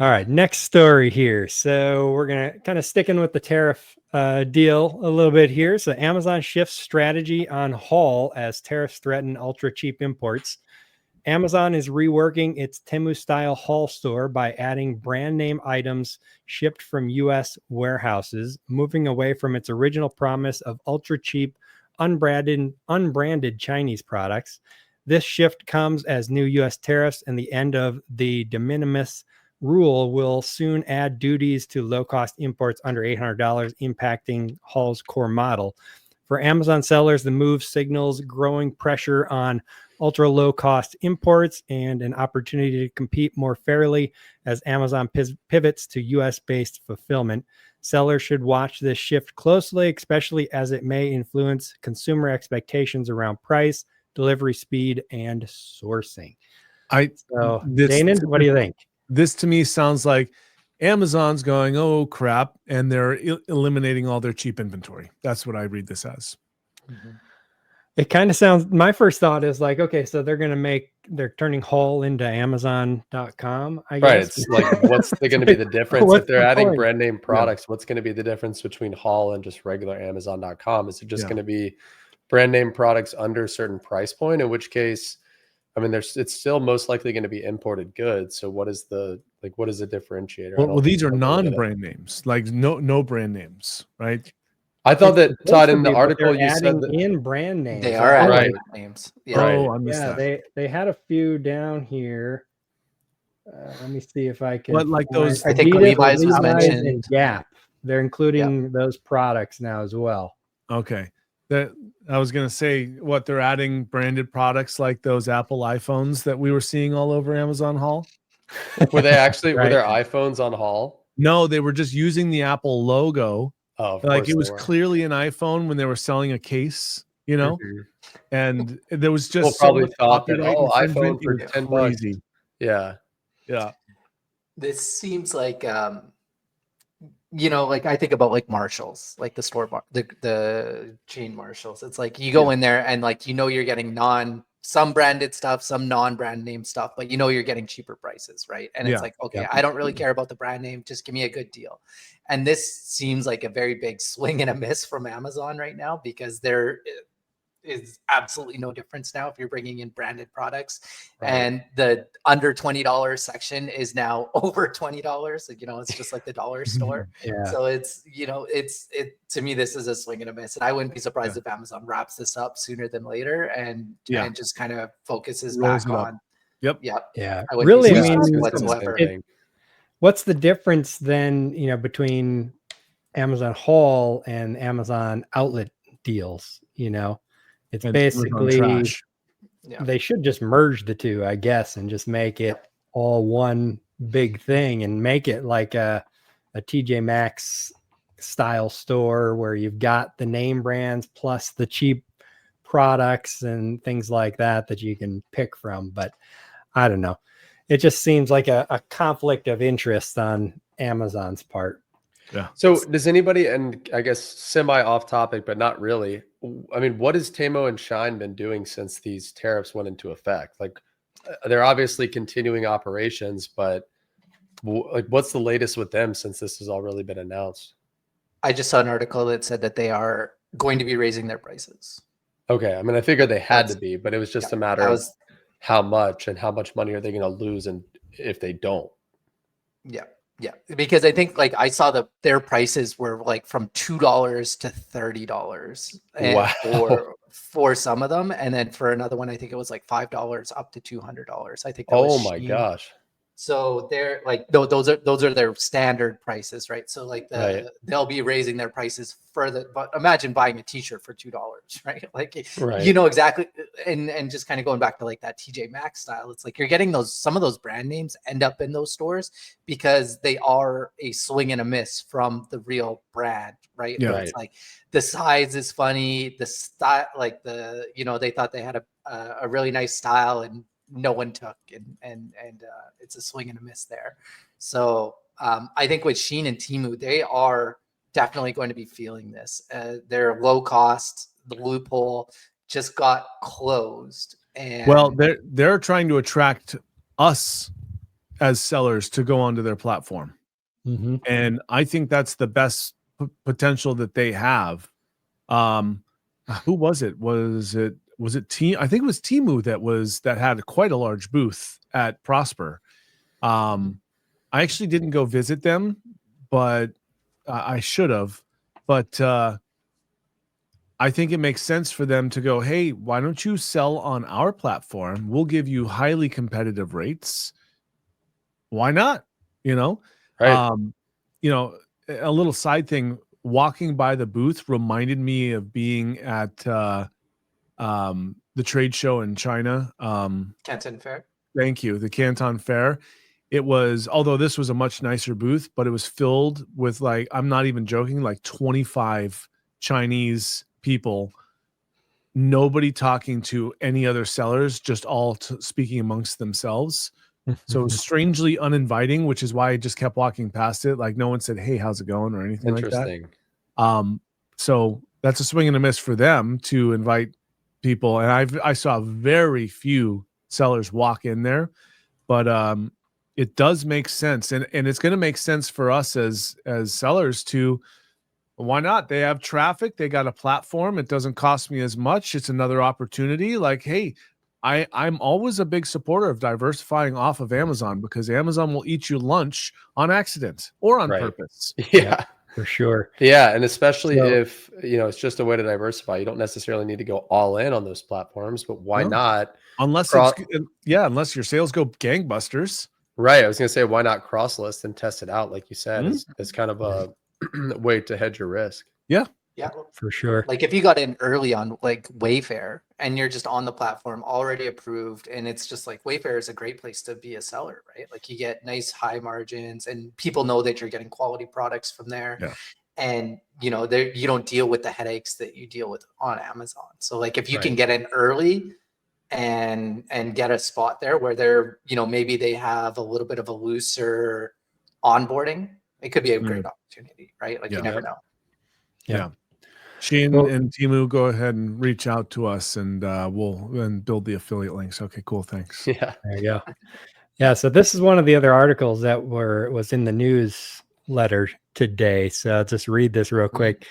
All right, next story here. So we're going to kind of sticking with the tariff deal a little bit here. So Amazon shifts strategy on haul as tariffs threaten ultra cheap imports. Amazon is reworking its Temu-style haul store by adding brand name items shipped from U.S. warehouses, moving away from its original promise of ultra-cheap, unbranded Chinese products. This shift comes as new U.S. tariffs and the end of the de minimis rule will soon add duties to low-cost imports under $800, impacting Hall's core model. For Amazon sellers, the move signals growing pressure on ultra low cost imports and an opportunity to compete more fairly as Amazon pivots to US based fulfillment. Sellers should watch this shift closely, especially as it may influence consumer expectations around price, delivery speed, and sourcing. Danon, what do you think? This to me sounds like Amazon's going, oh crap, and they're eliminating all their cheap inventory. That's what I read this as. Mm-hmm. It kind of sounds, my first thought is like, okay, so they're turning Haul into Amazon.com, I guess. Right. It's like, what's going to be the difference if they're adding brand name products? What's going to be the difference between Haul and just regular Amazon.com? Is it just going to be brand name products under a certain price point? In which case, I mean, it's still most likely going to be imported goods. So what is the differentiator? Well, these are non-brand names, like no brand names, right? I thought that, Todd, in the article you said that in brand names. They are adding brand names. Yeah. Oh, I missed that. They had a few down here. Let me see if I can. What, like those? I think Levi's was mentioned. And Gap. They're including those products now as well. Okay. I was going to say, what, they're adding branded products like those Apple iPhones that we were seeing all over Amazon Haul? Were they actually, were their iPhones on Haul? No, they were just using the Apple logo. Oh, like it was clearly an iPhone when they were selling a case, you know, and there was just probably thought that, iPhone for $10. Yeah. Yeah. This seems like, you know, like I think about like Marshalls, like the store, the chain Marshalls. It's like you go in there and like, you know, you're getting some branded stuff, some non-brand name stuff, but you know, you're getting cheaper prices, right? And it's like, okay, I don't really care about the brand name. Just give me a good deal. And this seems like a very big swing and a miss from Amazon right now, because there is absolutely no difference now if you're bringing in branded products, and the under $20 section is now over $20. Like, you know, it's just like the dollar store. So it's, you know, to me, this is a swing and a miss, and I wouldn't be surprised if Amazon wraps this up sooner than later and just kind of focuses back on. Yeah. Really, I mean, whatsoever. What's the difference then, you know, between Amazon Haul and Amazon outlet deals? You know, it's basically they should just merge the two, I guess, and just make it all one big thing and make it like a TJ Maxx style store where you've got the name brands plus the cheap products and things like that you can pick from. But I don't know. It just seems like a conflict of interest on Amazon's part. Yeah. So does anybody, and I guess semi off topic, but not really, I mean, what has Temu and Shine been doing since these tariffs went into effect? Like, they're obviously continuing operations, but like, what's the latest with them since this has all really been announced? I just saw an article that said that they are going to be raising their prices. Okay. I mean, I figured they had to be, but it was just a matter of how much and how much money are they going to lose, and if they don't. Yeah. Yeah, because I think like I saw their prices were like from $2 to $30 for some of them, and then for another one I think it was like $5 up to $200. I think. Oh my gosh! So they're like those are their standard prices, right? So like they'll be raising their prices further. But imagine buying a T-shirt for $2, right? Like you know exactly, and just kind of going back to like that TJ Maxx style. It's like you're getting some of those brand names end up in those stores because they are a swing and a miss from the real brand, right? Yeah, It's like the size is funny, the style, like they thought they had a really nice style and no one took, and it's a swing and a miss there. So I think with Shein and Temu, they are definitely going to be feeling this. They're low cost. The loophole just got closed. And well, they're trying to attract us as sellers to go onto their platform. Mm-hmm. And I think that's the best potential that they have. Who was it? Was it I think it was Temu that had quite a large booth at Prosper. I actually didn't go visit them, but I should have. But I think it makes sense for them to go, hey, why don't you sell on our platform? We'll give you highly competitive rates. Why not? Right. A little side thing, walking by the booth reminded me of being at the trade show in China. Canton Fair. Thank you. The Canton Fair. It was, although this was a much nicer booth, but it was filled with, like, I'm not even joking, like 25 Chinese people, nobody talking to any other sellers, just all speaking amongst themselves. So it was strangely uninviting, which is why I just kept walking past it. Like, no one said, hey, how's it going, or anything like that. Interesting. So that's a swing and a miss for them to invite people. And I saw very few sellers walk in there, but it does make sense. And it's going to make sense for us as sellers to, why not? They have traffic. They got a platform. It doesn't cost me as much. It's another opportunity. Like, hey, I'm always a big supporter of diversifying off of Amazon, because Amazon will eat you lunch on accident or on purpose. Yeah, for sure. Yeah. And especially if, it's just a way to diversify. You don't necessarily need to go all in on those platforms, but why not? Unless unless your sales go gangbusters. Right. I was going to say, why not cross list and test it out? Like you said, as kind of a way to hedge your risk. Yeah. Yeah, for sure. Like if you got in early on like Wayfair and you're just on the platform already approved, and it's just like Wayfair is a great place to be a seller, right? Like you get nice high margins and people know that you're getting quality products from there. Yeah. And you don't deal with the headaches that you deal with on Amazon. So like if you can Right. get in early and get a spot there where they're, maybe they have a little bit of a looser onboarding, it could be a great opportunity, right? Like you never know. Yeah. Shane and Temu, go ahead and reach out to us, and we'll then build the affiliate links. Okay, cool. Thanks. Yeah. There you go. Yeah. So this is one of the other articles that was in the newsletter today. So I'll just read this real quick.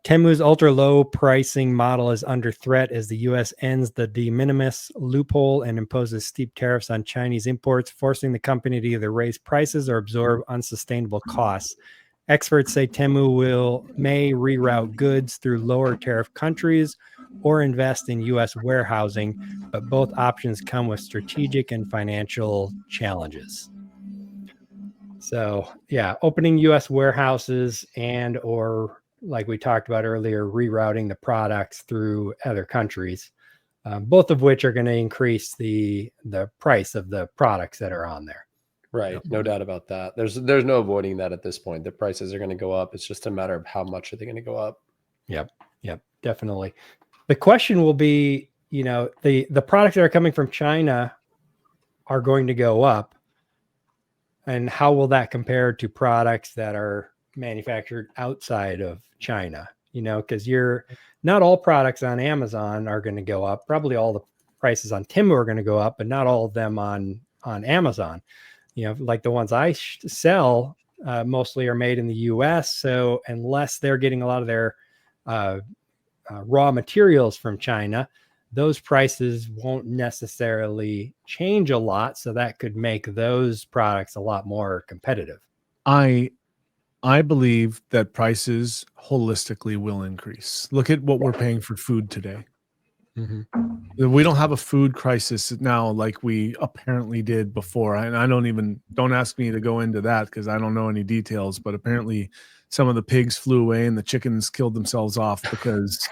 Temu's ultra low pricing model is under threat as the U.S. ends the de minimis loophole and imposes steep tariffs on Chinese imports, forcing the company to either raise prices or absorb unsustainable costs. Experts say Temu may reroute goods through lower tariff countries or invest in U.S. warehousing, but both options come with strategic and financial challenges. So, yeah, opening U.S. warehouses and or, like we talked about earlier, rerouting the products through other countries, both of which are going to increase the price of the products that are on there. Right. No doubt about that. There's no avoiding that at this point. The prices are going to go up. It's just a matter of how much are they going to go up. Yep, definitely. The question will be, the products that are coming from China are going to go up. And how will that compare to products that are manufactured outside of China? Because not all products on Amazon are going to go up. Probably all the prices on Temu are going to go up, but not all of them on Amazon. Like the ones I sell mostly are made in the US. So unless they're getting a lot of their raw materials from China, those prices won't necessarily change a lot. So that could make those products a lot more competitive. I believe that prices holistically will increase. Look at what we're paying for food today. Mm-hmm. We don't have a food crisis now like we apparently did before. And don't ask me to go into that because I don't know any details, but apparently some of the pigs flew away and the chickens killed themselves off because,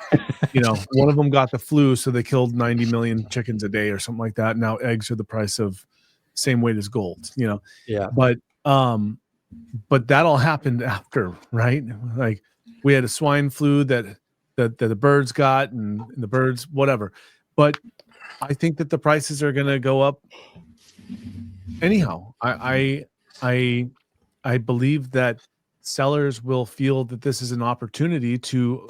one of them got the flu. So they killed 90 million chickens a day or something like that. Now eggs are the price of same weight as gold, Yeah. But that all happened after, right? Like we had a swine flu that the birds got and the birds, whatever. But I think that the prices are going to go up anyhow. I believe that sellers will feel that this is an opportunity to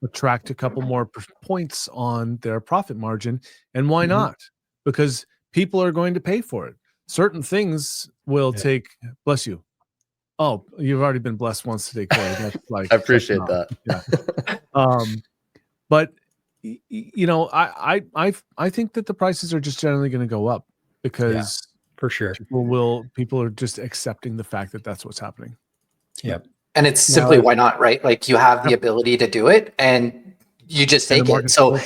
attract a couple more points on their profit margin. And why not? Because people are going to pay for it. certain things will take, bless you. Oh, you've already been blessed once today, Corey. That's like, I appreciate that. Yeah. But you know, I think that the prices are just generally going to go up because for sure people are just accepting the fact that that's what's happening. Yep. And it's simply why not, right? Like you have the ability to do it and you just take it. So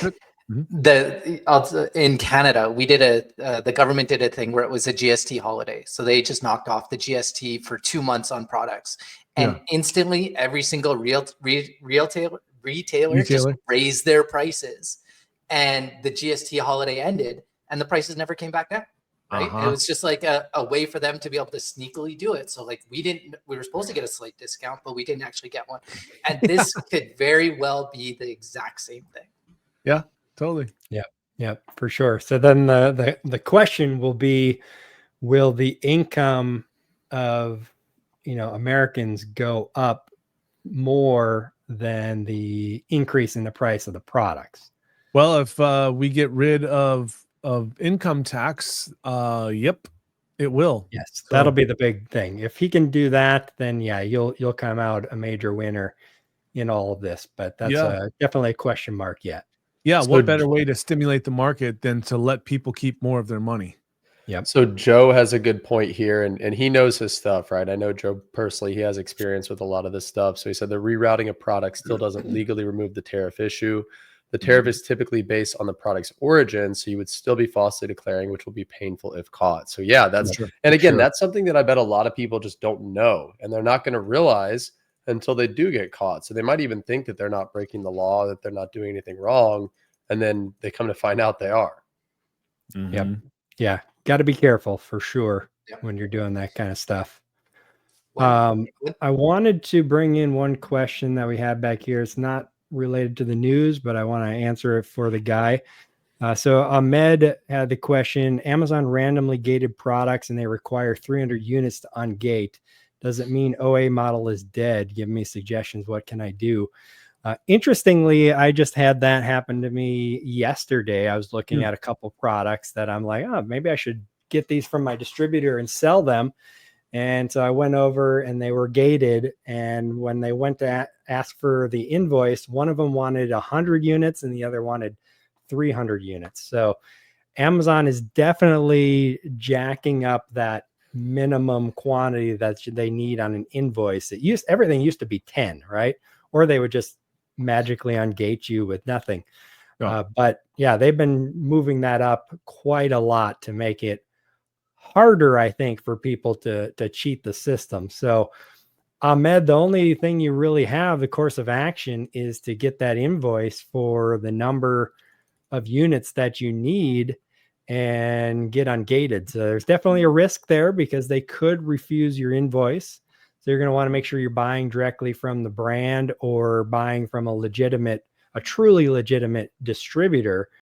in Canada, we did the government did a thing where it was a GST holiday. So they just knocked off the GST for 2 months on products, and instantly every single retailer just raised their prices, and the GST holiday ended and the prices never came back down. Right. It was just like a way for them to be able to sneakily do it. So like we were supposed to get a slight discount, but we didn't actually get one. And this could very well be the exact same thing. Yeah, totally. Yeah, for sure. So then the question will be, will the income of, Americans go up more than the increase in the price of the products? Well, if we get rid of income tax, yep, it will. Yes, that'll be the big thing. If he can do that, then yeah, you'll come out a major winner in all of this. But that's definitely a question mark yet. Yeah, what better way to stimulate the market than to let people keep more of their money? Yep. So Joe has a good point here, and he knows his stuff, right? I know Joe personally, he has experience with a lot of this stuff. So he said the rerouting of products still doesn't legally remove the tariff issue. The tariff is typically based on the product's origin, so you would still be falsely declaring, which will be painful if caught. So yeah, that's and again, that's something that I bet a lot of people just don't know, and they're not going to realize until they do get caught. So they might even think that they're not breaking the law, that they're not doing anything wrong, and then they come to find out they are. Yep. Yeah, got to be careful for sure when you're doing that kind of stuff. I wanted to bring in one question that we had back here. It's not related to the news, but I want to answer it for the guy. So Ahmed had the question: Amazon randomly gated products and they require 300 units to ungate. Does it mean OA model is dead? Give me suggestions. What can I do? Interestingly, I just had that happen to me yesterday. I was looking at a couple products that I'm like, oh, maybe I should get these from my distributor and sell them. And so I went over and they were gated. And when they went to ask for the invoice, one of them wanted 100 units and the other wanted 300 units. So Amazon is definitely jacking up that minimum quantity that they need on an invoice. Everything used to be 10, right? Or they would just magically ungate you with nothing. But yeah, they've been moving that up quite a lot to make it harder, I think, for people to cheat the system. So Ahmed, the only thing you really have, the course of action, is to get that invoice for the number of units that you need and get ungated. So there's definitely a risk there because they could refuse your invoice. So you're going to want to make sure you're buying directly from the brand or buying from a truly legitimate distributor